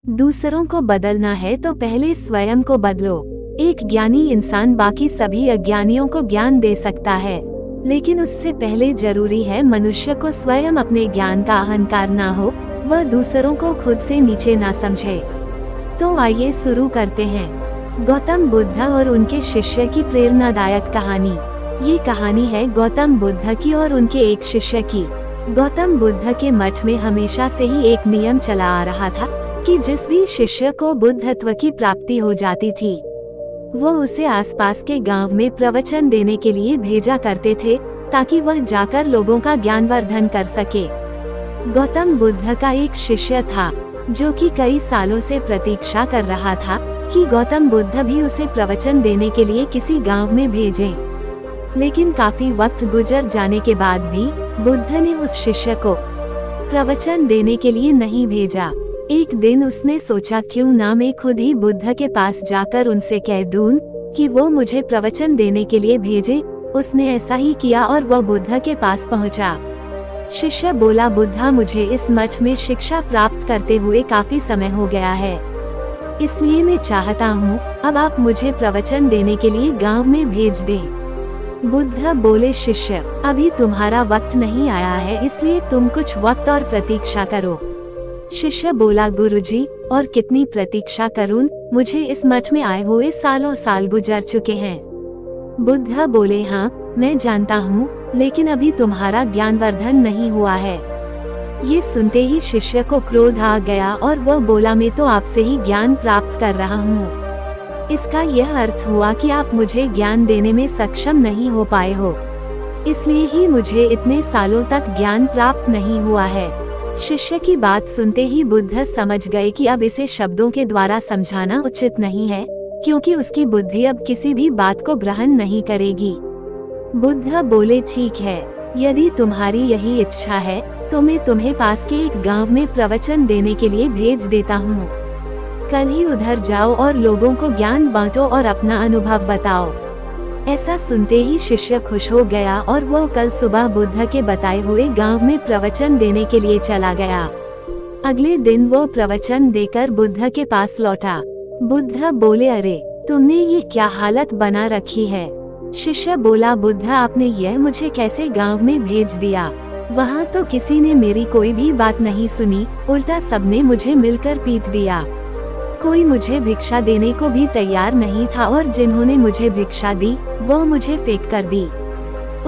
दूसरों को बदलना है तो पहले स्वयं को बदलो। एक ज्ञानी इंसान बाकी सभी अज्ञानियों को ज्ञान दे सकता है, लेकिन उससे पहले जरूरी है मनुष्य को स्वयं अपने ज्ञान का अहंकार ना हो, वह दूसरों को खुद से नीचे ना समझे। तो आइए शुरू करते हैं। गौतम बुद्ध और उनके शिष्य की प्रेरणादायक कहानी। ये कहानी है गौतम बुद्ध की और उनके एक शिष्य की। गौतम बुद्ध के मठ में हमेशा से ही एक नियम चला आ रहा था कि जिस भी शिष्य को बुद्धत्व की प्राप्ति हो जाती थी, वो उसे आसपास के गांव में प्रवचन देने के लिए भेजा करते थे, ताकि वह जाकर लोगों का ज्ञानवर्धन कर सके। गौतम बुद्ध का एक शिष्य था जो कि कई सालों से प्रतीक्षा कर रहा था कि गौतम बुद्ध भी उसे प्रवचन देने के लिए किसी गांव में भेजें। लेकिन काफी वक्त गुजर जाने के बाद भी बुद्ध ने उस शिष्य को प्रवचन देने के लिए नहीं भेजा। एक दिन उसने सोचा, क्यों ना मैं खुद ही बुद्ध के पास जाकर उनसे कह दूं कि वो मुझे प्रवचन देने के लिए भेजे। उसने ऐसा ही किया और वह बुद्ध के पास पहुंचा। शिष्य बोला, बुद्धा, मुझे इस मठ में शिक्षा प्राप्त करते हुए काफी समय हो गया है, इसलिए मैं चाहता हूँ अब आप मुझे प्रवचन देने के लिए गांव में भेज दें। बुद्ध बोले, शिष्य, अभी तुम्हारा वक्त नहीं आया है, इसलिए तुम कुछ वक्त और प्रतीक्षा करो। शिष्य बोला, गुरुजी, और कितनी प्रतीक्षा करूं? मुझे इस मठ में आए हुए सालों साल गुजर चुके हैं। बुद्ध बोले, हाँ मैं जानता हूँ, लेकिन अभी तुम्हारा ज्ञानवर्धन नहीं हुआ है। ये सुनते ही शिष्य को क्रोध आ गया और वह बोला, मैं तो आपसे ही ज्ञान प्राप्त कर रहा हूँ। इसका यह अर्थ हुआ कि आप मुझे ज्ञान देने में सक्षम नहीं हो पाए हो, इसलिए ही मुझे इतने सालों तक ज्ञान प्राप्त नहीं हुआ है। शिष्य की बात सुनते ही बुद्ध समझ गए कि अब इसे शब्दों के द्वारा समझाना उचित नहीं है, क्योंकि उसकी बुद्धि अब किसी भी बात को ग्रहण नहीं करेगी। बुद्ध बोले, ठीक है, यदि तुम्हारी यही इच्छा है तो मैं तुम्हें पास के एक गांव में प्रवचन देने के लिए भेज देता हूँ। कल ही उधर जाओ और लोगों को ज्ञान बांटो और अपना अनुभव बताओ। ऐसा सुनते ही शिष्य खुश हो गया और वो कल सुबह बुद्ध के बताए हुए गांव में प्रवचन देने के लिए चला गया। अगले दिन वो प्रवचन देकर बुद्ध के पास लौटा। बुद्ध बोले, अरे तुमने ये क्या हालत बना रखी है? शिष्य बोला, बुद्ध, आपने यह मुझे कैसे गांव में भेज दिया? वहाँ तो किसी ने मेरी कोई भी बात नहीं सुनी, उल्टा सबने मुझे मिलकर पीट दिया। कोई मुझे भिक्षा देने को भी तैयार नहीं था और जिन्होंने मुझे भिक्षा दी वो मुझे फेंक कर दी।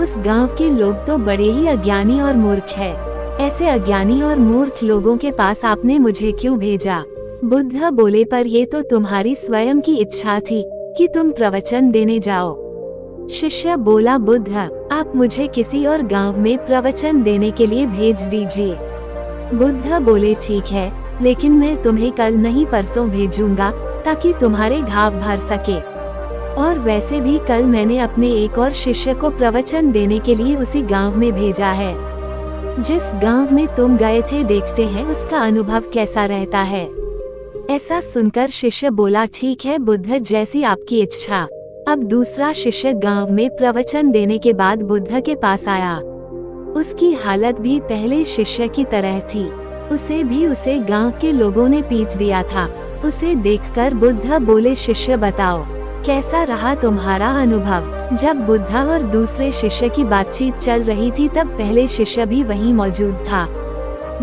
उस गांव के लोग तो बड़े ही अज्ञानी और मूर्ख है। ऐसे अज्ञानी और मूर्ख लोगों के पास आपने मुझे क्यों भेजा? बुद्ध बोले, पर ये तो तुम्हारी स्वयं की इच्छा थी कि तुम प्रवचन देने जाओ। शिष्य बोला, बुद्ध, आप मुझे किसी और गांव में प्रवचन देने के लिए भेज दीजिए। बुद्ध बोले, ठीक है, लेकिन मैं तुम्हें कल नहीं परसों भेजूंगा, ताकि तुम्हारे घाव भर सके। और वैसे भी कल मैंने अपने एक और शिष्य को प्रवचन देने के लिए उसी गांव में भेजा है। जिस गांव में तुम गए थे, देखते हैं उसका अनुभव कैसा रहता है। ऐसा सुनकर शिष्य बोला, ठीक है बुद्ध, जैसी आपकी इच्छा। अब दूसरा शिष्य गांव में प्रवचन देने के बाद बुद्ध के पास आया। उसकी हालत भी पहले शिष्य की तरह थी। उसे गांव के लोगों ने पीट दिया था। उसे देखकर बुद्ध बोले, शिष्य बताओ, कैसा रहा तुम्हारा अनुभव? जब बुद्ध और दूसरे शिष्य की बातचीत चल रही थी तब पहले शिष्य भी वहीं मौजूद था।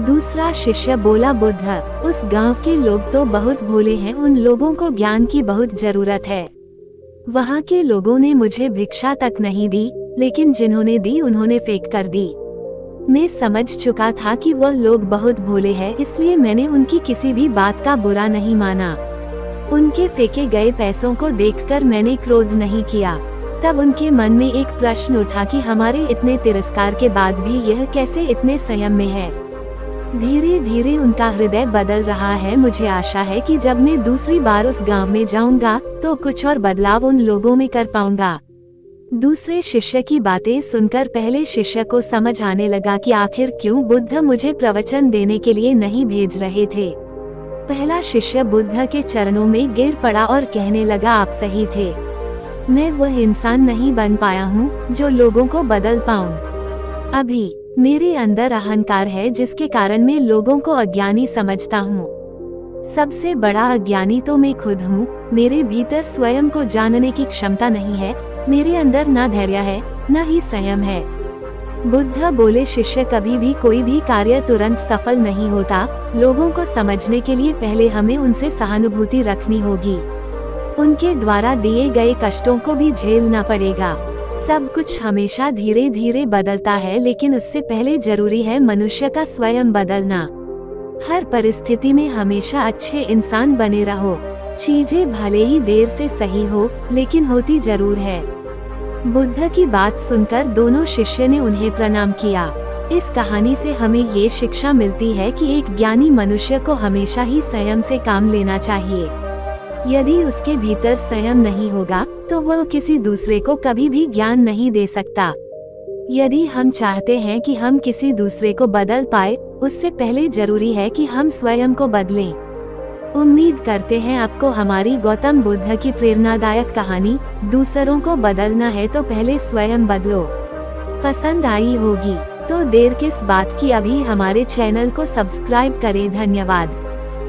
दूसरा शिष्य बोला, बुद्ध, उस गांव के लोग तो बहुत भोले हैं, उन लोगों को ज्ञान की बहुत जरूरत है। वहाँ के लोगों ने मुझे भिक्षा तक नहीं दी, लेकिन जिन्होंने दी उन्होंने फेंक कर दी। मैं समझ चुका था कि वह लोग बहुत भोले हैं, इसलिए मैंने उनकी किसी भी बात का बुरा नहीं माना। उनके फेंके गए पैसों को देखकर मैंने क्रोध नहीं किया। तब उनके मन में एक प्रश्न उठा कि हमारे इतने तिरस्कार के बाद भी यह कैसे इतने संयम में है। धीरे धीरे उनका हृदय बदल रहा है। मुझे आशा है कि जब मैं दूसरी बार उस गांव में जाऊंगा तो कुछ और बदलाव उन लोगों में कर पाऊंगा। दूसरे शिष्य की बातें सुनकर पहले शिष्य को समझ आने लगा कि आखिर क्यों बुद्ध मुझे प्रवचन देने के लिए नहीं भेज रहे थे। पहला शिष्य बुद्ध के चरणों में गिर पड़ा और कहने लगा, आप सही थे, मैं वह इंसान नहीं बन पाया हूँ जो लोगों को बदल पाऊँ। अभी मेरे अंदर अहंकार है जिसके कारण मैं लोगों को अज्ञानी समझता हूँ। सबसे बड़ा अज्ञानी तो मैं खुद हूँ। मेरे भीतर स्वयं को जानने की क्षमता नहीं है। मेरे अंदर न धैर्य है, न ही संयम है। बुद्ध बोले, शिष्य, कभी भी कोई भी कार्य तुरंत सफल नहीं होता। लोगों को समझने के लिए पहले हमें उनसे सहानुभूति रखनी होगी। उनके द्वारा दिए गए कष्टों को भी झेलना पड़ेगा। सब कुछ हमेशा धीरे धीरे बदलता है, लेकिन उससे पहले जरूरी है मनुष्य का स्वयं बदलना। हर परिस्थिति में हमेशा अच्छे इंसान बने रहो। चीजें भले ही देर से सही हो, लेकिन होती जरूर है। बुद्ध की बात सुनकर दोनों शिष्य ने उन्हें प्रणाम किया। इस कहानी से हमें ये शिक्षा मिलती है कि एक ज्ञानी मनुष्य को हमेशा ही संयम से काम लेना चाहिए। यदि उसके भीतर संयम नहीं होगा तो वह किसी दूसरे को कभी भी ज्ञान नहीं दे सकता। यदि हम चाहते हैं कि हम किसी दूसरे को बदल पाए, उससे पहले जरूरी है कि हम स्वयं को बदलें। उम्मीद करते हैं आपको हमारी गौतम बुद्ध की प्रेरणादायक कहानी दूसरों को बदलना है तो पहले स्वयं बदलो पसंद आई होगी। तो देर किस बात की, अभी हमारे चैनल को सब्सक्राइब करें। धन्यवाद।